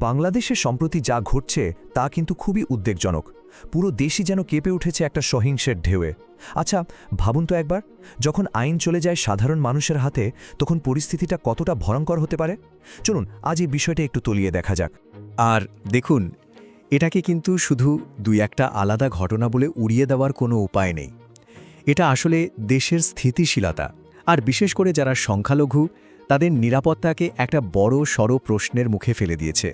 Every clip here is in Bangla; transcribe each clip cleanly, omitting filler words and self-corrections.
বাংলাদেশে সম্প্রতি যা ঘটছে তা কিন্তু খুবই উদ্বেগজনক। পুরো দেশই যেন কেঁপে উঠেছে একটা সহিংসের ঢেউয়ে। আচ্ছা, ভাবুন তো একবার, যখন আইন চলে যায় সাধারণ মানুষের হাতে, তখন পরিস্থিতিটা কতটা ভয়ঙ্কর হতে পারে। চলুন আজ এই বিষয়টা একটু তলিয়ে দেখা যাক। আর দেখুন, এটাকে কিন্তু শুধু দুই একটা আলাদা ঘটনা বলে উড়িয়ে দেওয়ার কোনো উপায় নেই। এটা আসলে দেশের স্থিতিশীলতা, আর বিশেষ করে যারা সংখ্যালঘু তাদের নিরাপত্তাকে একটা বড় সড় প্রশ্নের মুখে ফেলে দিয়েছে।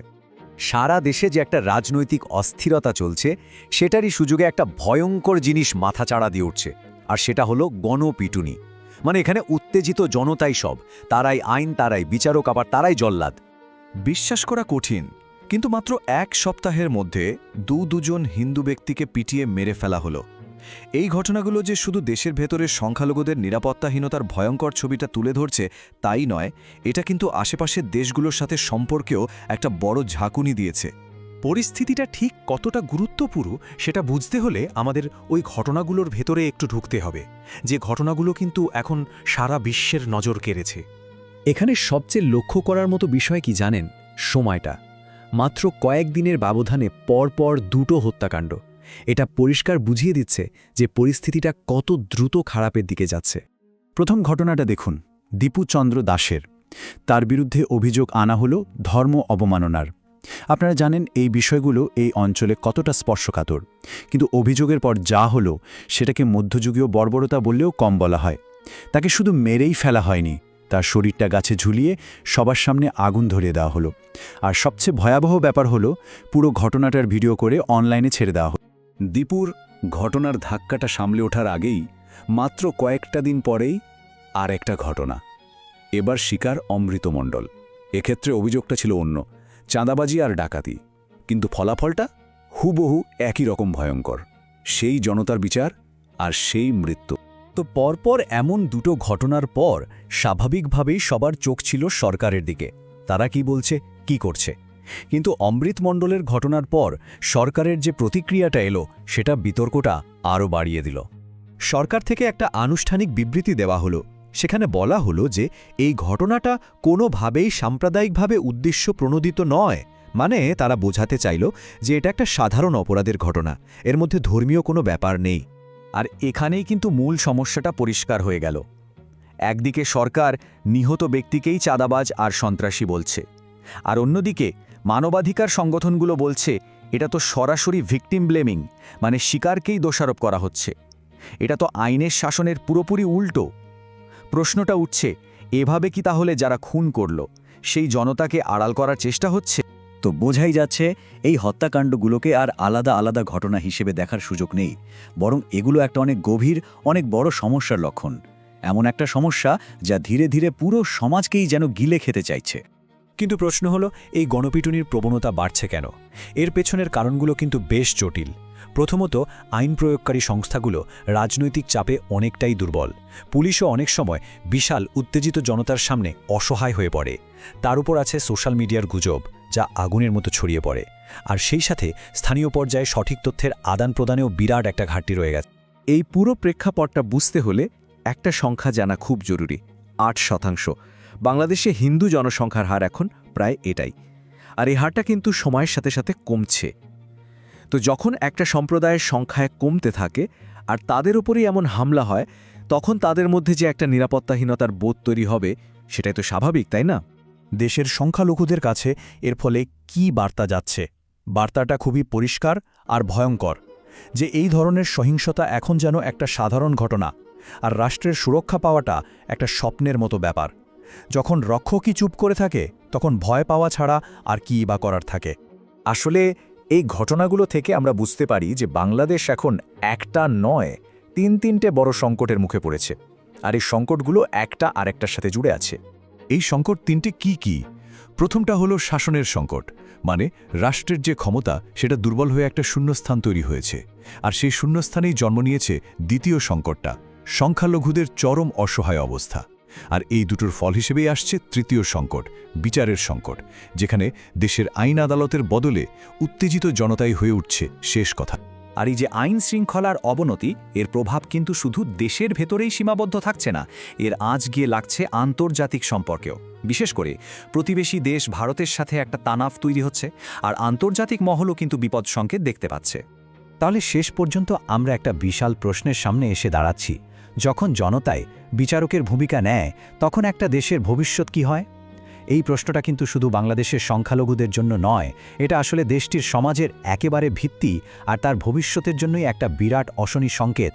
সারা দেশে যে একটা রাজনৈতিক অস্থিরতা চলছে, সেটারই সুযোগে একটা ভয়ঙ্কর জিনিস মাথাচাড়া দিয়ে উঠছে, আর সেটা হলো গণপিটুনি। মানে এখানে উত্তেজিত জনতাই সব, তারাই আইন, তারাই বিচারক, আবার তারাই জল্লাদ। বিশ্বাস করা কঠিন, কিন্তু মাত্র এক সপ্তাহের মধ্যে দুজন হিন্দু ব্যক্তিকে পিটিয়ে মেরে ফেলা হলো। এই ঘটনাগুলো যে শুধু দেশের ভেতরের সংখ্যালঘুদের নিরাপত্তাহীনতার ভয়ঙ্কর ছবিটা তুলে ধরছে তাই নয়, এটা কিন্তু আশেপাশের দেশগুলোর সাথে সম্পর্কেও একটা বড় ঝাঁকুনি দিয়েছে। পরিস্থিতিটা ঠিক কতটা গুরুত্বপূর্ণ সেটা বুঝতে হলে আমাদের ওই ঘটনাগুলোর ভেতরে একটু ঢুকতে হবে, যে ঘটনাগুলো কিন্তু এখন সারা বিশ্বের নজর কেড়েছে। এখানে সবচেয়ে লক্ষ্য করার মতো বিষয় কি জানেন? সময়টা। মাত্র কয়েকদিনের ব্যবধানে পরপর দুটো হত্যাকাণ্ড। এটা পরিষ্কার বুঝিয়ে দিচ্ছে যে পরিস্থিতিটা কত দ্রুত খারাপের দিকে যাচ্ছে। প্রথম ঘটনাটা দেখুন, দীপু চন্দ্র দাসের। তার বিরুদ্ধে অভিযোগ আনা হলো ধর্ম অবমাননার। আপনারা জানেন এই বিষয়গুলো এই অঞ্চলে কতটা স্পর্শকাতর, কিন্তু অভিযোগের পর যা হলো সেটাকে মধ্যযুগীয় বর্বরতা বললেও কম বলা হয়। তাকে শুধু মেরেই ফেলা হয়নি, তার শরীরটা গাছে ঝুলিয়ে সবার সামনে আগুন ধরিয়ে দেওয়া হলো। আর সবচেয়ে ভয়াবহ ব্যাপার হলো, পুরো ঘটনাটার ভিডিও করে অনলাইনে ছেড়ে দেওয়া হলো। দীপুর ঘটনার ধাক্কাটা সামলে ওঠার আগেই মাত্র কয়েকটা দিন পরেই আর একটা ঘটনা। এবার শিকার অমৃত মণ্ডল। এক্ষেত্রে অভিযোগটা ছিল অন্য, চাঁদাবাজি আর ডাকাতি, কিন্তু ফলাফলটা হুবহু একই রকম ভয়ঙ্কর। সেই জনতার বিচার আর সেই মৃত্যু। তো পরপর এমন দুটো ঘটনার পর স্বাভাবিকভাবেই সবার চোখ ছিল সরকারের দিকে, তারা কি বলছে, কি করছে। কিন্তু অমৃত মণ্ডলের ঘটনার পর সরকারের যে প্রতিক্রিয়াটা এলো, সেটা বিতর্কটা আরও বাড়িয়ে দিল। সরকার থেকে একটা আনুষ্ঠানিক বিবৃতি দেওয়া হলো। সেখানে বলা হলো যে এই ঘটনাটা কোনোভাবেই সাম্প্রদায়িকভাবে উদ্দেশ্য প্রণোদিত নয়। মানে তারা বোঝাতে চাইল যে এটা একটা সাধারণ অপরাধের ঘটনা, এর মধ্যে ধর্মীয় কোনো ব্যাপার নেই। আর এখানেই কিন্তু মূল সমস্যাটা পরিষ্কার হয়ে গেল। একদিকে সরকার নিহত ব্যক্তিকেই চাঁদাবাজ আর সন্ত্রাসী বলছে, আর অন্যদিকে মানবাধিকার সংগঠনগুলো বলছে এটা তো সরাসরি ভিকটিম ব্লেমিং, মানে শিকারকেই দোষারোপ করা হচ্ছে। এটা তো আইনের শাসনের পুরোপুরি উল্টো। প্রশ্নটা উঠছে, এভাবে কি তাহলে যারা খুন করল সেই জনতাকে আড়াল করার চেষ্টা হচ্ছে? তো বোঝাই যাচ্ছে এই হত্যাকাণ্ডগুলোকে আর আলাদা আলাদা ঘটনা হিসেবে দেখার সুযোগ নেই, বরং এগুলো একটা অনেক গভীর, অনেক বড় সমস্যার লক্ষণ। এমন একটা সমস্যা যা ধীরে ধীরে পুরো সমাজকেই যেন গিলে খেতে চাইছে। কিন্তু প্রশ্ন হলো, এই গণপিটুনির প্রবণতা বাড়ছে কেন? এর পেছনের কারণগুলো কিন্তু বেশ জটিল। প্রথমত, আইন প্রয়োগকারী সংস্থাগুলো রাজনৈতিক চাপে অনেকটাই দুর্বল। পুলিশও অনেক সময় বিশাল উত্তেজিত জনতার সামনে অসহায় হয়ে পড়ে। তার উপর আছে সোশ্যাল মিডিয়ার গুজব, যা আগুনের মতো ছড়িয়ে পড়ে। আর সেই সাথে স্থানীয় পর্যায়ে সঠিক তথ্যের আদান প্রদানেও বিরাট একটা ঘাটতি রয়ে গেছে। এই পুরো প্রেক্ষাপটটা বুঝতে হলে একটা সংখ্যা জানা খুব জরুরি, ৮%। বাংলাদেশে হিন্দু জনসংখ্যার হার এখন প্রায় এটাই, আর এই হারটা কিন্তু সময়ের সাথে সাথে কমছে। তো যখন একটা সম্প্রদায়ের সংখ্যায় কমতে থাকে আর তাদের উপরেই এমন হামলা হয়, তখন তাদের মধ্যে যে একটা নিরাপত্তাহীনতার বোধ তৈরি হবে, সেটাই তো স্বাভাবিক, তাই না? দেশের সংখ্যালঘুদের কাছে এর ফলে কি বার্তা যাচ্ছে? বার্তাটা খুবই পরিষ্কার আর ভয়ঙ্কর, যে এই ধরনের সহিংসতা এখন যেন একটা সাধারণ ঘটনা, আর রাষ্ট্রের সুরক্ষা পাওয়াটা একটা স্বপ্নের মতো ব্যাপার। যখন রক্ষকই চুপ করে থাকে, তখন ভয় পাওয়া ছাড়া আর কী বা করার থাকে? আসলে এই ঘটনাগুলো থেকে আমরা বুঝতে পারি যে বাংলাদেশ এখন একটা নয়, তিনটে বড় সংকটের মুখে পড়েছে। আর এই সংকটগুলো একটা আরেকটার সাথে জুড়ে আছে। এই সংকট তিনটে কি কি? প্রথমটা হলো শাসনের সংকট, মানে রাষ্ট্রের যে ক্ষমতা সেটা দুর্বল হয়ে একটা শূন্যস্থান তৈরি হয়েছে। আর সেই শূন্যস্থানেই জন্ম নিয়েছে দ্বিতীয় সংকটটা, সংখ্যালঘুদের চরম অসহায় অবস্থা। আর এই দুটোর ফল হিসেবেই আসছে তৃতীয় সংকট, বিচারের সংকট, যেখানে দেশের আইন আদালতের বদলে উত্তেজিত জনতাই হয়ে উঠছে শেষ কথা। আর এই যে আইন শৃঙ্খলার অবনতি, এর প্রভাব কিন্তু শুধু দেশের ভেতরেই সীমাবদ্ধ থাকছে না, এর আঁচ গিয়ে লাগছে আন্তর্জাতিক সম্পর্কেও। বিশেষ করে প্রতিবেশী দেশ ভারতের সাথে একটা তানাফ তৈরি হচ্ছে, আর আন্তর্জাতিক মহলও কিন্তু বিপদ সংকেত দেখতে পাচ্ছে। তাহলে শেষ পর্যন্ত আমরা একটা বিশাল প্রশ্নের সামনে এসে দাঁড়াচ্ছি। যখন জনতায় বিচারকের ভূমিকা নেয়, তখন একটা দেশের ভবিষ্যৎ কি হয়? এই প্রশ্নটা কিন্তু শুধু বাংলাদেশের সংখ্যালঘুদের জন্য নয়, এটা আসলে দেশটির সমাজের একেবারে ভিত্তি আর তার ভবিষ্যতের জন্যই একটা বিরাট অশনি সংকেত।